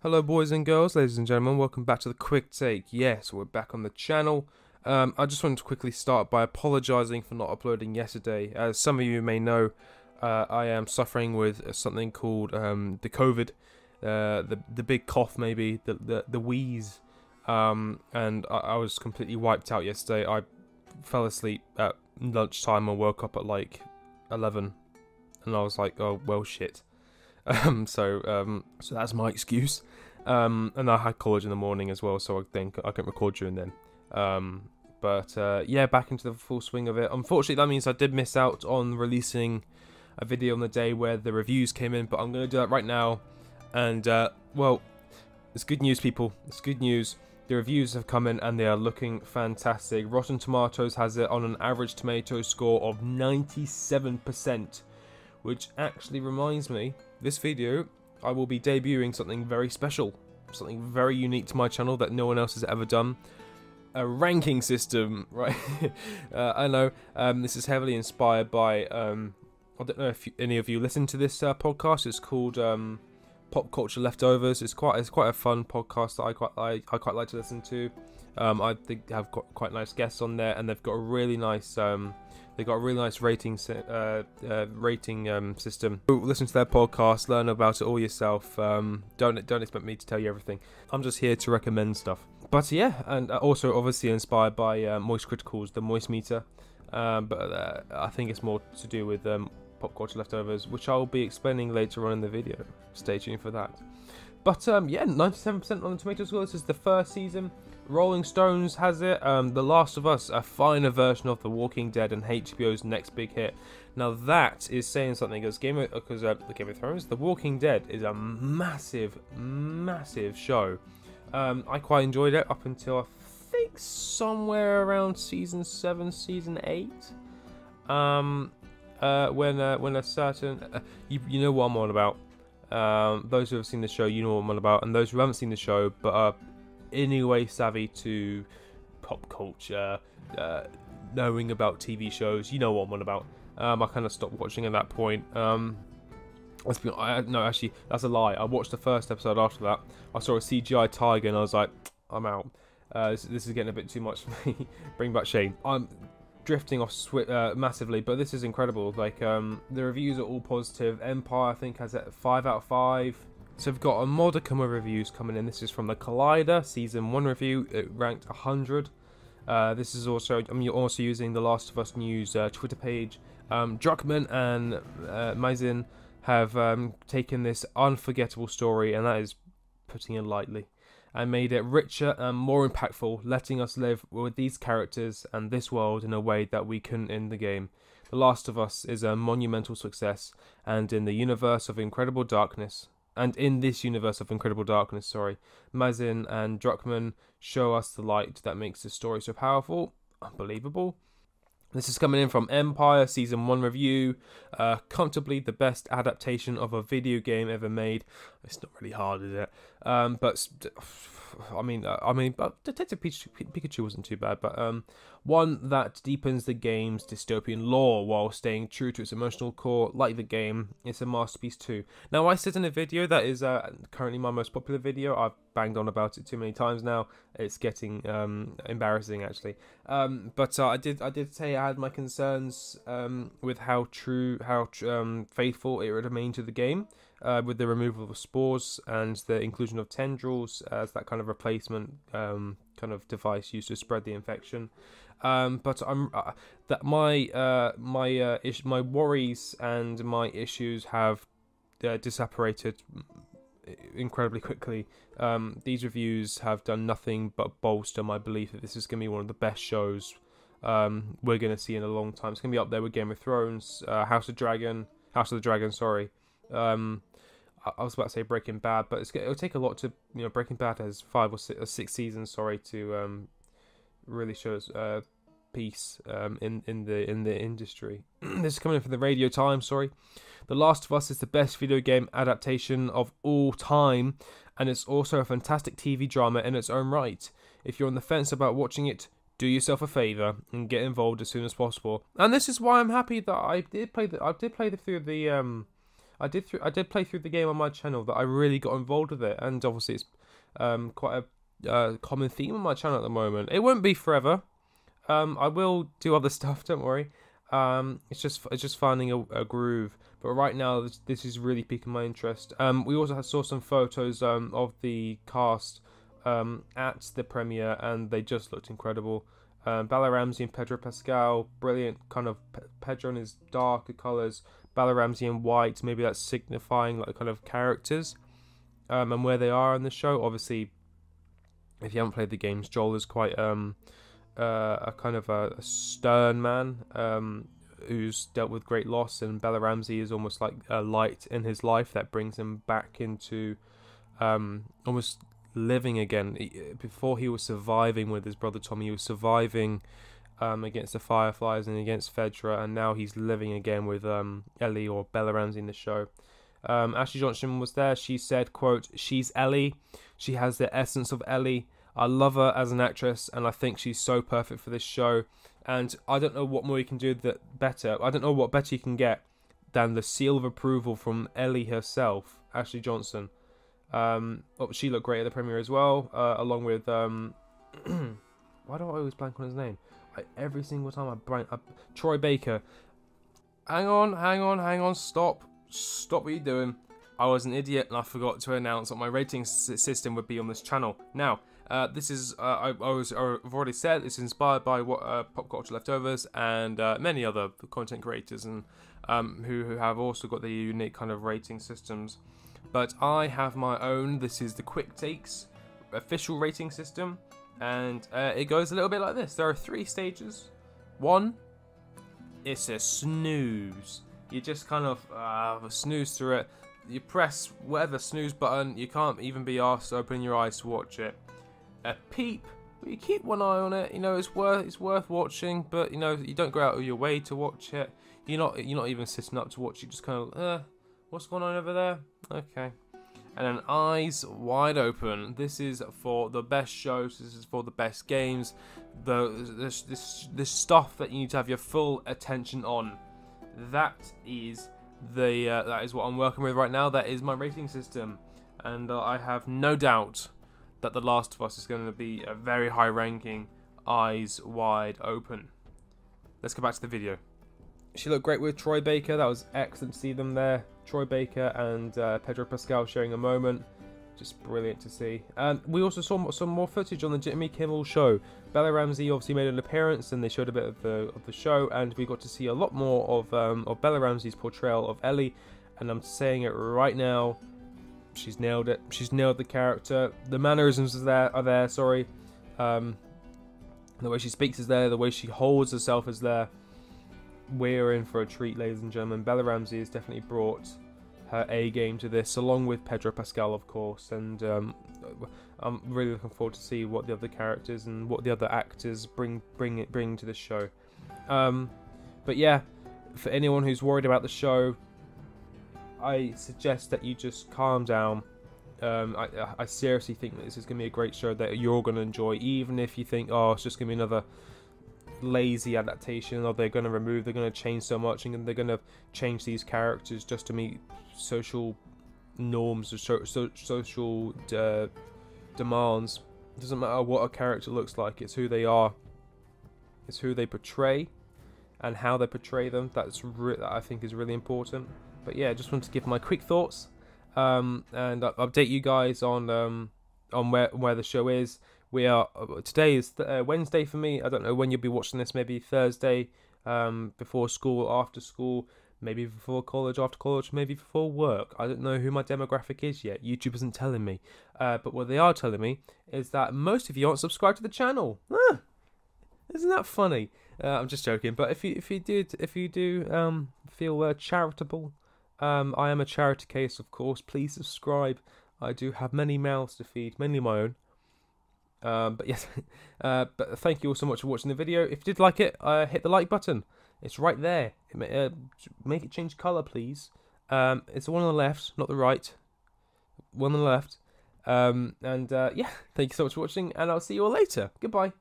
Hello boys and girls, ladies and gentlemen, welcome back to the Quick Take. Yes, we're back on the channel. I just wanted to quickly start by apologising for not uploading yesterday. As some of you may know, I am suffering with something called the COVID, the big cough maybe, the wheeze, and I was completely wiped out yesterday. I fell asleep at lunchtime and woke up at like 11, and I was like, oh well shit. So that's my excuse. And I had college in the morning as well, so I think I can record during then. Yeah, back into the full swing of it. Unfortunately, that means I did miss out on releasing a video on the day where the reviews came in, but I'm going to do that right now. And, well, it's good news, people. It's good news. The reviews have come in and they are looking fantastic. Rotten Tomatoes has it on an average tomato score of 97%, which actually reminds me, this video, I will be debuting something very special, something very unique to my channel that no one else has ever done. A ranking system, right? I know this is heavily inspired by, I don't know if any of you listen to this podcast. It's called Pop Culture Leftovers. It's quite a fun podcast that I quite like to listen to. I think have got quite nice guests on there, and they've got a really nice rating system. Listen to their podcast, learn about it all yourself. Don't expect me to tell you everything. I'm just here to recommend stuff. But yeah, and also obviously inspired by Moist Critical's The Moist Meter. But I think it's more to do with Pop Culture Leftovers, which I'll be explaining later on in the video. Stay tuned for that. But yeah, 97% on the tomato score. This is the first season. Rolling Stones has it. The Last of Us, a finer version of The Walking Dead and HBO's next big hit. Now that is saying something, because Game of Thrones, The Walking Dead is a massive, massive show. I quite enjoyed it up until I think somewhere around season 7, season 8. When a certain you know what I'm on about. Those who have seen the show, you know what I'm on about, and those who haven't seen the show but are anyway savvy to pop culture, knowing about TV shows, you know what I'm on about. I kind of stopped watching at that point. No, actually, that's a lie. I watched the first episode after that. I saw a CGI tiger and I was like, I'm out. This is getting a bit too much for me. Bring back Shane. I'm drifting off massively, but this is incredible. Like, the reviews are all positive. Empire, I think, has a 5 out of 5. So we've got a modicum of reviews coming in. This is from the Collider Season 1 review. It ranked 100. This is also, you're also using the Last of Us News Twitter page. Druckmann and Mazin have taken this unforgettable story, and that is putting it lightly, and made it richer and more impactful, letting us live with these characters and this world in a way that we couldn't in the game. The Last of Us is a monumental success, and in this universe of Incredible Darkness, Mazin and Druckmann show us the light that makes the story so powerful, unbelievable. This is coming in from Empire Season 1 review. Comfortably the best adaptation of a video game ever made. It's not really hard, is it? But Detective Pikachu wasn't too bad. But one that deepens the game's dystopian lore while staying true to its emotional core, like the game. It's a masterpiece too. Now, I said in a video that is currently my most popular video. I've banged on about it too many times now. It's getting embarrassing, actually. But I did say I had my concerns with how faithful it remained to the game, with the removal of spores and the inclusion of tendrils as that kind of replacement kind of device used to spread the infection. But my worries and my issues have disapparated incredibly quickly. These reviews have done nothing but bolster my belief that this is going to be one of the best shows we're going to see in a long time. It's going to be up there with Game of Thrones, House of the Dragon, sorry. I was about to say Breaking Bad, but it'll take a lot to, Breaking Bad has 5 or 6 seasons, to really show its piece in the industry. This is coming in from the Radio Times, sorry. The Last of Us is the best video game adaptation of all time, and it's also a fantastic TV drama in its own right. If you're on the fence about watching it, do yourself a favour and get involved as soon as possible. And this is why I'm happy that I did play through the I did play through the game on my channel, that I really got involved with it, and obviously it's quite a common theme on my channel at the moment. It won't be forever. I will do other stuff, don't worry. It's just finding a groove. But right now, this is really piquing my interest. We also saw some photos of the cast at the premiere, and they just looked incredible. Bella Ramsey and Pedro Pascal, brilliant. Kind of Pedro in his darker colours, Bella Ramsey in white. Maybe that's signifying like kind of characters and where they are in the show. Obviously, if you haven't played the games, Joel is quite a kind of a stern man who's dealt with great loss, and Bella Ramsey is almost like a light in his life that brings him back into almost living again. Before he was surviving with his brother Tommy, he was surviving against the Fireflies and against Fedra, and now he's living again with Ellie, or Bella Ramsey in the show. Ashley Johnson was there. She said, quote, "She's Ellie. She has the essence of Ellie. I love her as an actress, and I think she's so perfect for this show. And I don't know what more you can do that better. I don't know what better you can get than the seal of approval from Ellie herself, Ashley Johnson." She looked great at the premiere as well, along with why do I always blank on his name? Every single time I blank. Troy Baker. Hang on, stop what you're doing. I was an idiot and I forgot to announce what my rating system would be on this channel. Now, this is I've already said it's inspired by what Pop Culture Leftovers and many other content creators, and who have also got their unique kind of rating systems. But I have my own. This is the Quick Takes official rating system, and it goes a little bit like this. There are 3 stages. 1, it's a snooze. You just kind of snooze through it. You press whatever snooze button. You can't even be asked to open your eyes to watch it. A peep. You keep one eye on it. You know it's worth watching, but you know you don't go out of your way to watch it. You're not even sitting up to watch. You just kind of what's going on over there? Okay. And then eyes wide open. This is for the best shows. This is for the best games. This stuff that you need to have your full attention on. That is what I'm working with right now. That is my rating system, and I have no doubt that The Last of Us is going to be a very high ranking. Eyes wide open. Let's go back to the video. She looked great with Troy Baker. That was excellent to see them there. Troy Baker and Pedro Pascal sharing a moment. Just brilliant to see. And we also saw some more footage on the Jimmy Kimmel show. Bella Ramsey obviously made an appearance, and they showed a bit of the show, and we got to see a lot more of Bella Ramsey's portrayal of Ellie. And I'm saying it right now, she's nailed it. She's nailed the character. The mannerisms are there. Sorry, the way she speaks is there. The way she holds herself is there. We're in for a treat, ladies and gentlemen. Bella Ramsey has definitely brought her A game to this, along with Pedro Pascal, of course, and I'm really looking forward to see what the other characters and what the other actors bring to the show. But yeah, for anyone who's worried about the show, I suggest that you just calm down. I seriously think that this is going to be a great show that you're going to enjoy, even if you think, oh, it's just going to be another lazy adaptation, or they're going to change so much, and they're going to change these characters just to meet social norms or social demands. It doesn't matter what a character looks like, it's who they are, it's who they portray and how they portray them. That I think is really important. But yeah, just wanted to give my quick thoughts and update you guys on where the show is. We are today is Wednesday for me. I don't know when you'll be watching this. Maybe Thursday, before school, after school, maybe before college, after college, maybe before work. I don't know who my demographic is yet. YouTube isn't telling me. But what they are telling me is that most of you aren't subscribed to the channel. Isn't that funny? I'm just joking. But if you do feel charitable, I am a charity case, of course. Please subscribe. I do have many mouths to feed, mainly my own. But yes, but thank you all so much for watching the video. If you did like it, hit the like button. It's right there. Make it change colour, please. It's the one on the left, not the right. One on the left. Yeah, thank you so much for watching, and I'll see you all later. Goodbye.